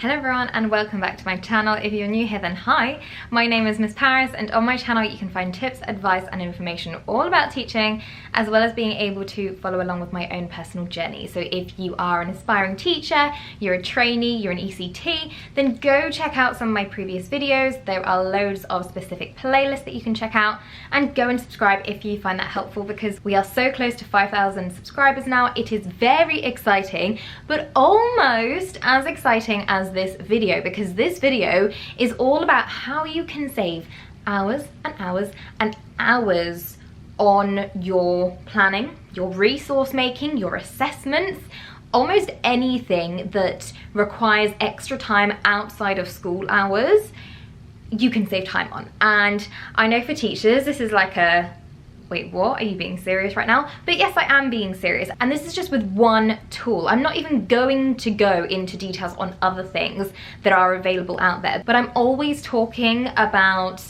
Hello everyone and welcome back to my channel. If you're new here then hi, my name is Miss Paris and on my channel you can find tips, advice and information all about teaching, as well as being able to follow along with my own personal journey. So if you are an aspiring teacher, you're a trainee, you're an ECT, then go check out some of my previous videos. There are loads of specific playlists that you can check out, and go and subscribe if you find that helpful, because we are so close to 5,000 subscribers now. It is very exciting, but almost as exciting as this video, because this video is all about how you can save hours and hours and hours on your planning, your resource making, your assessments, almost anything that requires extra time outside of school hours you can save time on. And I know for teachers this is like a wait, what? Are you being serious right now? But yes, I am being serious. And this is just with one tool. I'm not even going to go into details on other things that are available out there, but I'm always talking about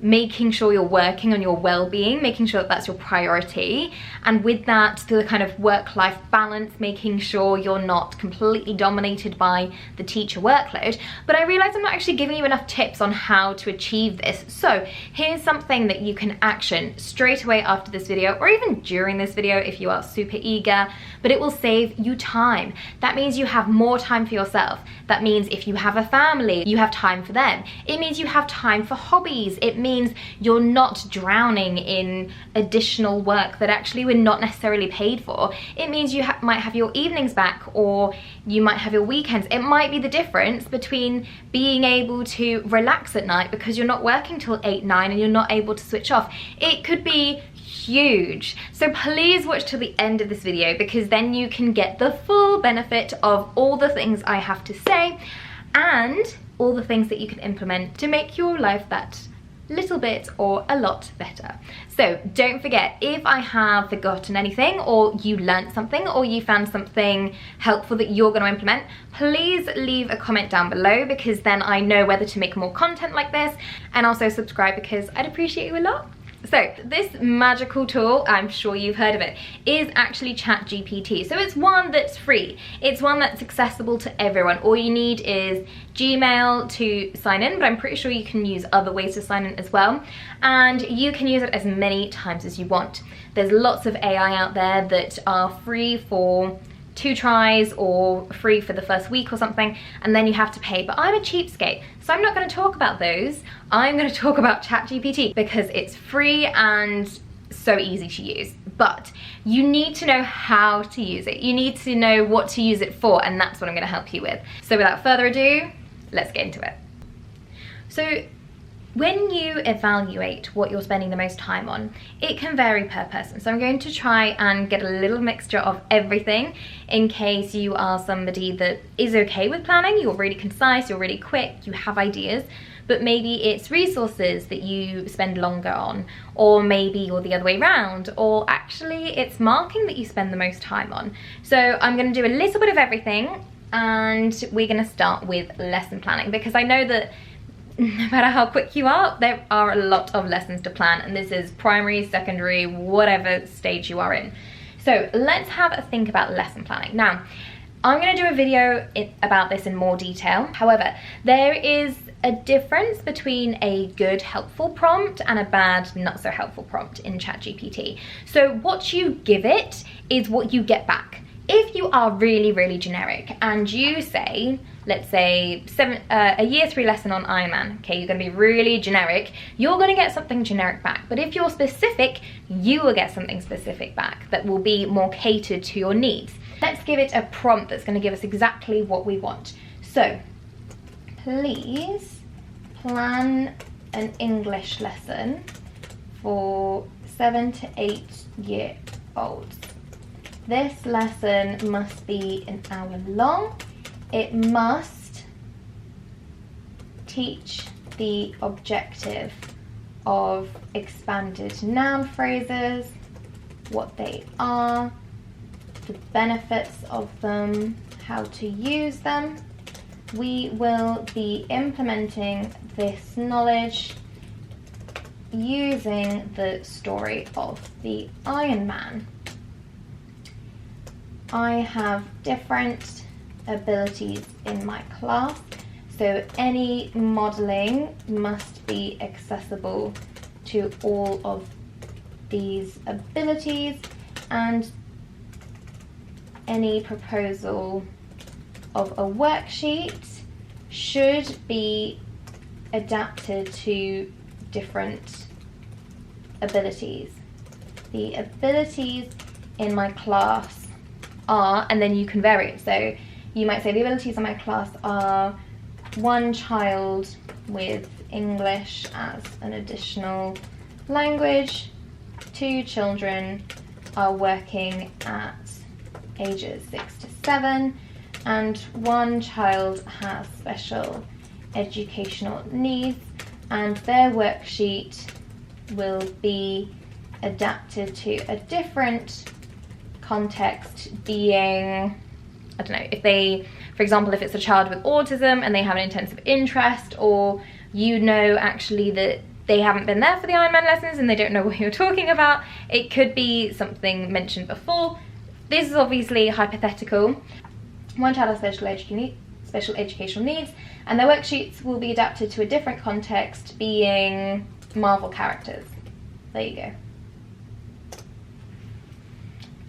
making sure you're working on your well-being, making sure that that's your priority, and with that the kind of work-life balance, making sure you're not completely dominated by the teacher workload. But I realize I'm not actually giving you enough tips on how to achieve this. So here's something that you can action straight away after this video, or even during this video if you are super eager, but it will save you time. That means you have more time for yourself. That means if you have a family, you have time for them. It means you have time for hobbies. It means you're not drowning in additional work that actually we're not necessarily paid for. It means you might have your evenings back, or you might have your weekends. It might be the difference between being able to relax at night because you're not working till 8, 9 and you're not able to switch off. It could be huge. So please watch till the end of this video, because then you can get the full benefit of all the things I have to say and all the things that you can implement to make your life that little bit or a lot better. So don't forget, if I have forgotten anything, or you learnt something, or you found something helpful that you're going to implement, please leave a comment down below, because then I know whether to make more content like this. And also subscribe, because I'd appreciate you a lot. So this magical tool, I'm sure you've heard of it, is actually ChatGPT. So it's one that's free. It's one that's accessible to everyone. All you need is Gmail to sign in, but I'm pretty sure you can use other ways to sign in as well. And you can use it as many times as you want. There's lots of AI out there that are free for 2 tries or free for the first week or something, and then you have to pay. But I'm a cheapskate, so I'm not going to talk about those. I'm going to talk about ChatGPT because it's free and so easy to use. But you need to know how to use it. You need to know what to use it for, and that's what I'm going to help you with. So without further ado, let's get into it. So when you evaluate what you're spending the most time on, it can vary per person. So I'm going to try and get a little mixture of everything in case you are somebody that is okay with planning, you're really concise, you're really quick, you have ideas, but maybe it's resources that you spend longer on, or maybe you're the other way around, or actually it's marking that you spend the most time on. So I'm going to do a little bit of everything, and we're going to start with lesson planning, because I know that no matter how quick you are, there are a lot of lessons to plan, and this is primary, secondary, whatever stage you are in. So let's have a think about lesson planning. Now, I'm going to do a video about this in more detail. However, there is a difference between a good helpful prompt and a bad not so helpful prompt in ChatGPT. So what you give it is what you get back. If you are really, really generic and you say, let's say a year 3 lesson on Iron Man, okay, you're going to be really generic, you're going to get something generic back. But if you're specific, you will get something specific back that will be more catered to your needs. Let's give it a prompt that's going to give us exactly what we want. So, please plan an English lesson for 7 to 8 year olds. This lesson must be an hour long. It must teach the objective of expanded noun phrases, what they are, the benefits of them, how to use them. We will be implementing this knowledge using the story of the Iron Man. I have different abilities in my class So any modelling must be accessible to all of these abilities, and any proposal of a worksheet should be adapted to different abilities. The abilities in my class are, and then you can vary it. So you might say the abilities in my class are one child with English as an additional language, 2 children are working at ages 6 to 7, and 1 child has special educational needs, and their worksheet will be adapted to a different context, being, I don't know, if they, for example, if it's a child with autism and they have an intensive interest, or you know actually that they haven't been there for the Ironman lessons and they don't know what you're talking about, it could be something mentioned before. This is obviously hypothetical. One child has special educational needs, and their worksheets will be adapted to a different context, being Marvel characters. There you go.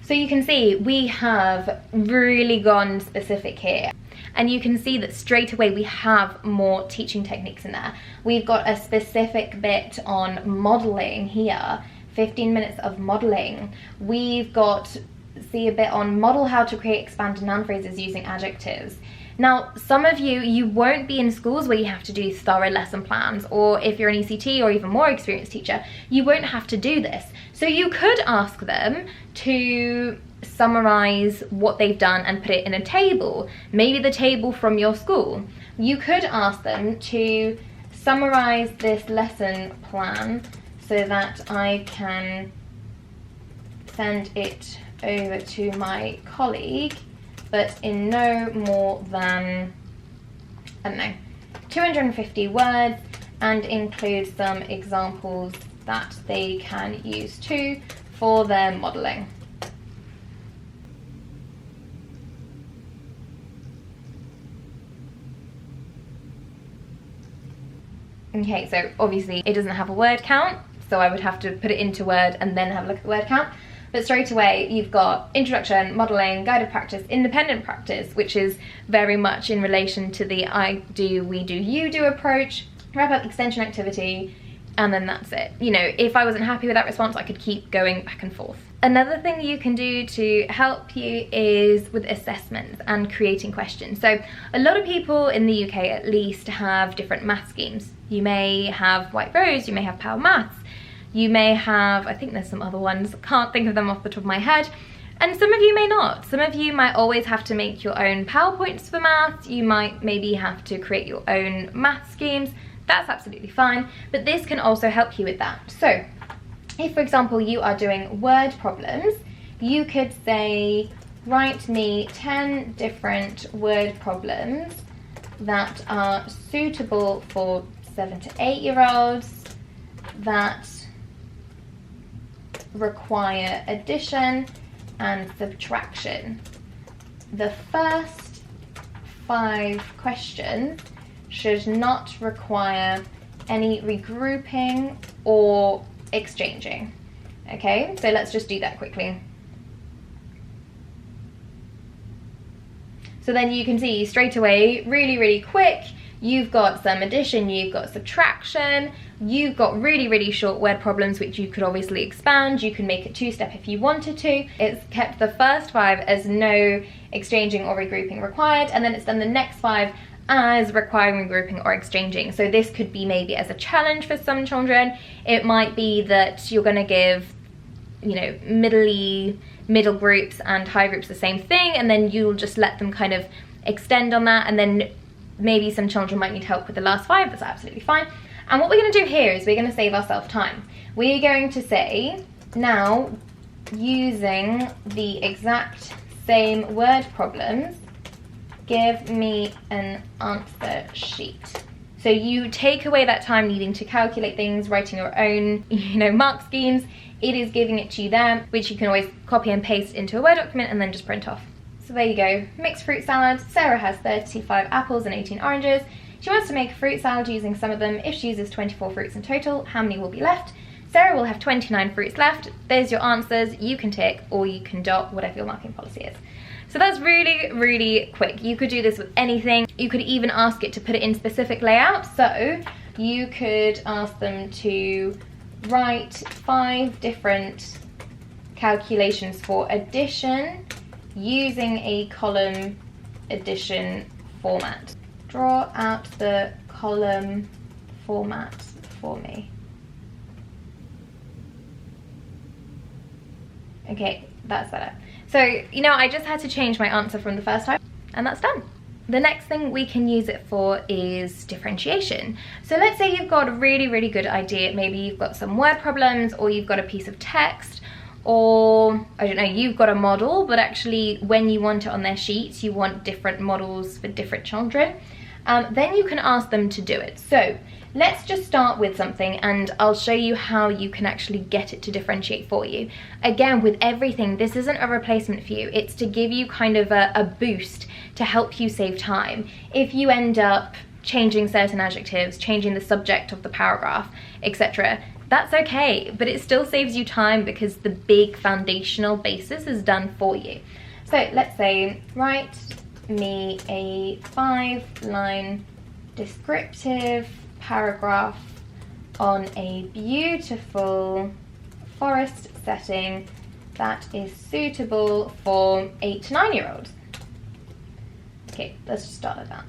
So you can see we have really gone specific here, and you can see that straight away we have more teaching techniques in there. We've got a specific bit on modelling here, 15 minutes of modelling. We've got, see, a bit on model how to create expanded noun phrases using adjectives. Now, some of you won't be in schools where you have to do thorough lesson plans, or if you're an ECT or even more experienced teacher, you won't have to do this. So you could ask them to summarize what they've done and put it in a table, maybe the table from your school. You could ask them to summarize this lesson plan so that I can send it over to my colleague, but in no more than, I don't know, 250 words, and include some examples that they can use too for their modelling. Okay, so obviously it doesn't have a word count, so I would have to put it into Word and then have a look at the word count. But straight away, you've got introduction, modelling, guided practice, independent practice, which is very much in relation to the I do, we do, you do approach, wrap up extension activity, and then that's it. You know, if I wasn't happy with that response, I could keep going back and forth. Another thing you can do to help you is with assessments and creating questions. So a lot of people in the UK at least have different math schemes. You may have White Rose, you may have Power Maths, you may have, I think there's some other ones, can't think of them off the top of my head, and some of you may not. Some of you might always have to make your own PowerPoints for maths, you might maybe have to create your own math schemes. That's absolutely fine, but this can also help you with that. So if, for example, you are doing word problems, you could say, write me 10 different word problems that are suitable for 7 to 8-year-olds that require addition and subtraction. The first 5 questions should not require any regrouping or exchanging. Okay, so let's just do that quickly. So then you can see straight away, really quick, you've got some addition, you've got subtraction, you've got really short word problems which you could obviously expand. You can make it 2-step if you wanted to. It's kept the first 5 as no exchanging or regrouping required, and then it's done the next 5 as requiring regrouping or exchanging. So this could be maybe as a challenge for some children. It might be that you're going to give, you know, middle groups and high groups the same thing, and then you'll just let them kind of extend on that, and then maybe some children might need help with the last 5. That's absolutely fine. And what we're going to do here is we're going to save ourselves time. We're going to say, now using the exact same word problems, give me an answer sheet. So you take away that time needing to calculate things, writing your own, you know, mark schemes. It is giving it to you there, which you can always copy and paste into a Word document and then just print off. So there you go, mixed fruit salad. Sarah has 35 apples and 18 oranges. She wants to make a fruit salad using some of them. If she uses 24 fruits in total, how many will be left? Sarah will have 29 fruits left. There's your answers. You can tick or you can dot, whatever your marking policy is. So that's really, really quick. You could do this with anything. You could even ask it to put it in specific layout. So you could ask them to write 5 different calculations for addition using a column addition format. Draw out the column format for me. Okay, that's better. So, you know, I just had to change my answer from the first time, and that's done. The next thing we can use it for is differentiation. So let's say you've got a really, really good idea. Maybe you've got some word problems, or you've got a piece of text, or I don't know, you've got a model, but actually when you want it on their sheets, you want different models for different children. Then you can ask them to do it. So let's just start with something and I'll show you how you can actually get it to differentiate for you. Again, with everything, this isn't a replacement for you. It's to give you kind of a boost to help you save time. If you end up changing certain adjectives, changing the subject of the paragraph, etc., that's okay, but it still saves you time because the big foundational basis is done for you. So let's say, write me a 5-line descriptive paragraph on a beautiful forest setting that is suitable for 8 to 9-year-olds. Okay, let's just start with that.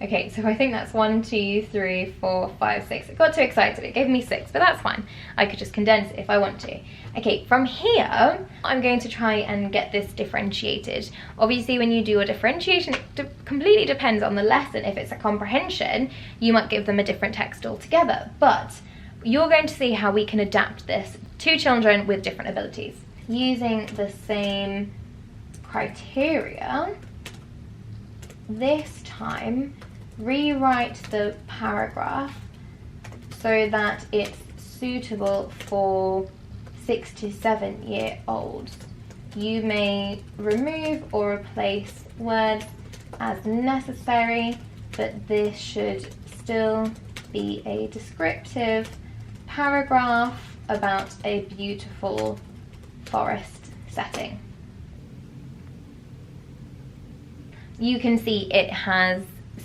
Okay, so I think that's 1, 2, 3, 4, 5, 6. It got too excited, it gave me 6, but that's fine. I could just condense it if I want to. Okay, from here, I'm going to try and get this differentiated. Obviously, when you do a differentiation, it completely depends on the lesson. If it's a comprehension, you might give them a different text altogether, but you're going to see how we can adapt this to children with different abilities. Using the same criteria, this time, rewrite the paragraph so that it's suitable for 6 to 7-year-olds. You may remove or replace words as necessary, but this should still be a descriptive paragraph about a beautiful forest setting. You can see it has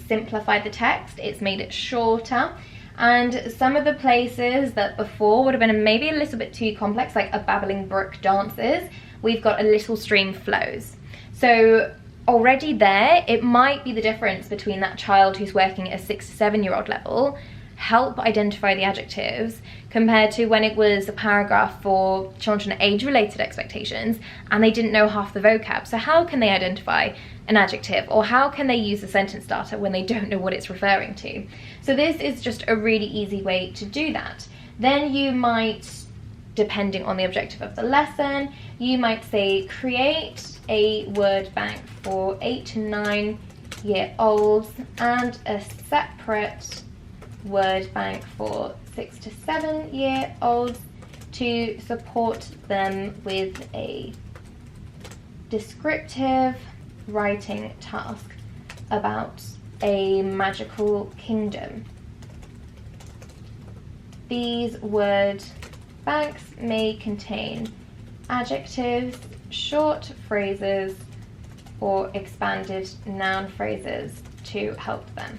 simplified the text, it's made it shorter, and some of the places that before would have been maybe a little bit too complex, like a babbling brook dances, we've got a little stream flows. So already there, it might be the difference between that child who's working at a 6 to 7-year-old level, help identify the adjectives, compared to when it was a paragraph for children age-related expectations and they didn't know half the vocab. So how can they identify an adjective, or how can they use a sentence starter when they don't know what it's referring to? So this is just a really easy way to do that. Then you might, depending on the objective of the lesson, you might say create a word bank for 8 to 9-year-olds and a separate word bank for 6 to 7-year-olds to support them with a descriptive writing task about a magical kingdom. These word banks may contain adjectives, short phrases, or expanded noun phrases to help them.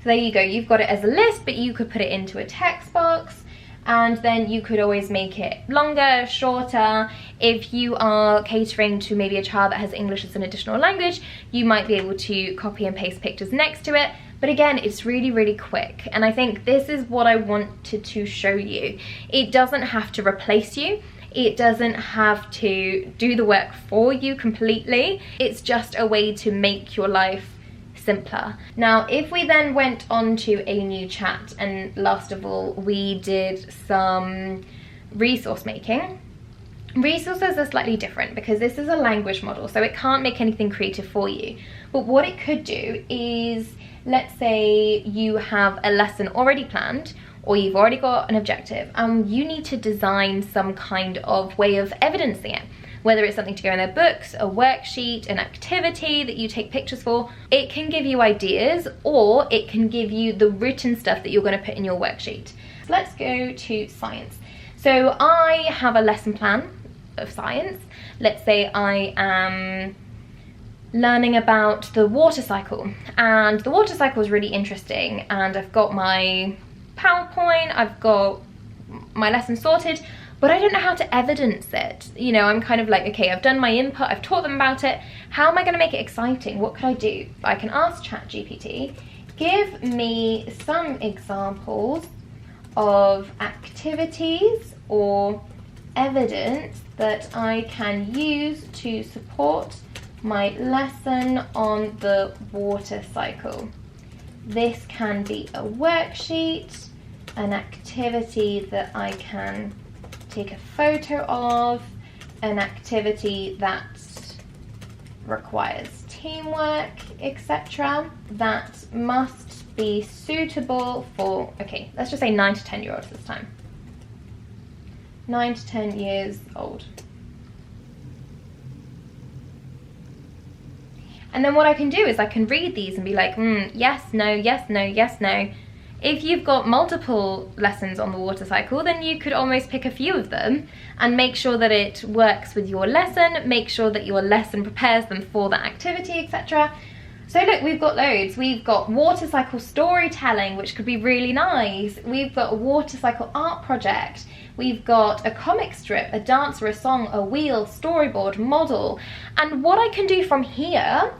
So there you go, you've got it as a list, but you could put it into a text box, and then you could always make it longer, shorter. If you are catering to maybe a child that has English as an additional language, you might be able to copy and paste pictures next to it. But again, it's really, really quick. And I think this is what I wanted to show you. It doesn't have to replace you. It doesn't have to do the work for you completely. It's just a way to make your life simpler. Now, if we then went on to a new chat, and last of all, we did some resource making. Resources are slightly different because this is a language model, so it can't make anything creative for you. But what it could do is, let's say you have a lesson already planned, or you've already got an objective, and you need to design some kind of way of evidencing it. whether it's something to go in their books, a worksheet, an activity that you take pictures for. It can give you ideas, or it can give you the written stuff that you're going to put in your worksheet. So let's go to science. So I have a lesson plan of science. Let's say I am learning about the water cycle, and the water cycle is really interesting, and I've got my PowerPoint, I've got my lesson sorted, but I don't know how to evidence it. You know, I'm kind of like, okay, I've done my input, I've taught them about it, how am I going to make it exciting? What can I do? I can ask ChatGPT, give me some examples of activities or evidence that I can use to support my lesson on the water cycle. This can be a worksheet, an activity that I can take a photo of, an activity that requires teamwork, etc. That must be suitable for, okay, let's just say 9 to 10 year olds this time. 9 to 10 years old. And then what I can do is I can read these and be like, yes, no, yes, no, yes, no. If you've got multiple lessons on the water cycle, then you could almost pick a few of them and make sure that it works with your lesson, make sure that your lesson prepares them for that activity, etc. So look, we've got loads. We've got water cycle storytelling, which could be really nice. We've got a water cycle art project. We've got a comic strip, a dance or a song, a wheel, storyboard, model. And what I can do from here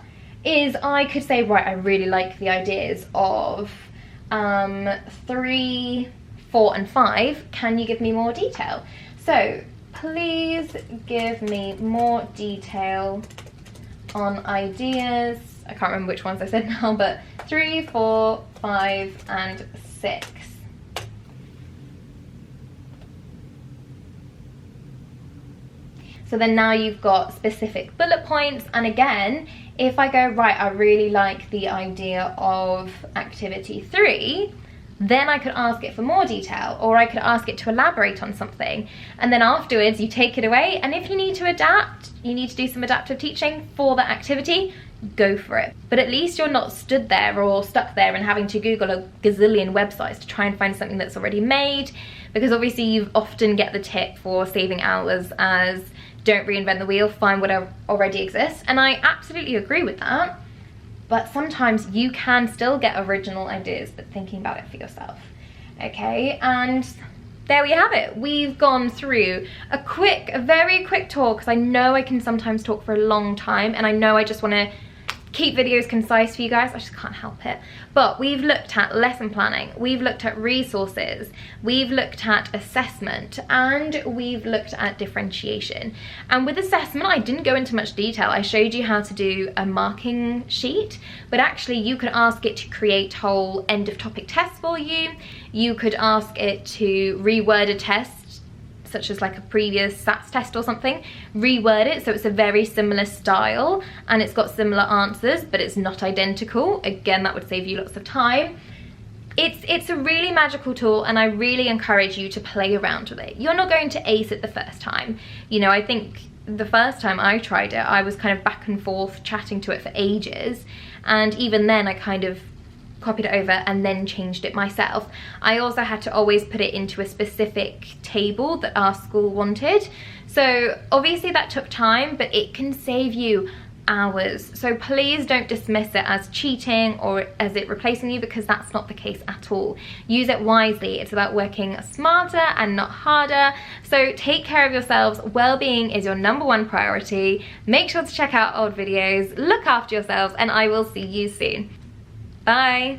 is I could say, right, I really like the ideas of 3, 4 and 5. Can you give me more detail? So please give me more detail on ideas. I can't remember which ones I said now, but 3, 4, 5 and 6. So then now you've got specific bullet points, and again, if I go, right, I really like the idea of activity 3, then I could ask it for more detail, or I could ask it to elaborate on something, and then afterwards you take it away, and if you need to adapt, you need to do some adaptive teaching for that activity, go for it. But at least you're not stood there or stuck there and having to Google a gazillion websites to try and find something that's already made, because obviously you often get the tip for saving hours as don't reinvent the wheel, find what already exists, and I absolutely agree with that. But sometimes you can still get original ideas, but thinking about it for yourself. Okay, and there we have it. We've gone through a very quick talk, because I know I can sometimes talk for a long time, and I know I just want to keep videos concise for you guys. I just can't help it. But we've looked at lesson planning, we've looked at resources, we've looked at assessment, and we've looked at differentiation. And with assessment, I didn't go into much detail. I showed you how to do a marking sheet, but actually you could ask it to create whole end of topic tests for you. You could ask it to reword a test, such as like a previous SATs test or something, reword it so it's a very similar style and it's got similar answers, but it's not identical. Again, that would save you lots of time. It's a really magical tool, and I really encourage you to play around with it. You're not going to ace it the first time. You know, I think the first time I tried it, I was kind of back and forth chatting to it for ages, and even then I kind of copied it over and then changed it myself. I also had to always put it into a specific table that our school wanted. So obviously that took time, but it can save you hours. So please don't dismiss it as cheating or as it replacing you, because that's not the case at all. Use it wisely. It's about working smarter and not harder. So take care of yourselves. Well-being is your #1 priority. Make sure to check out old videos, look after yourselves, and I will see you soon. Bye.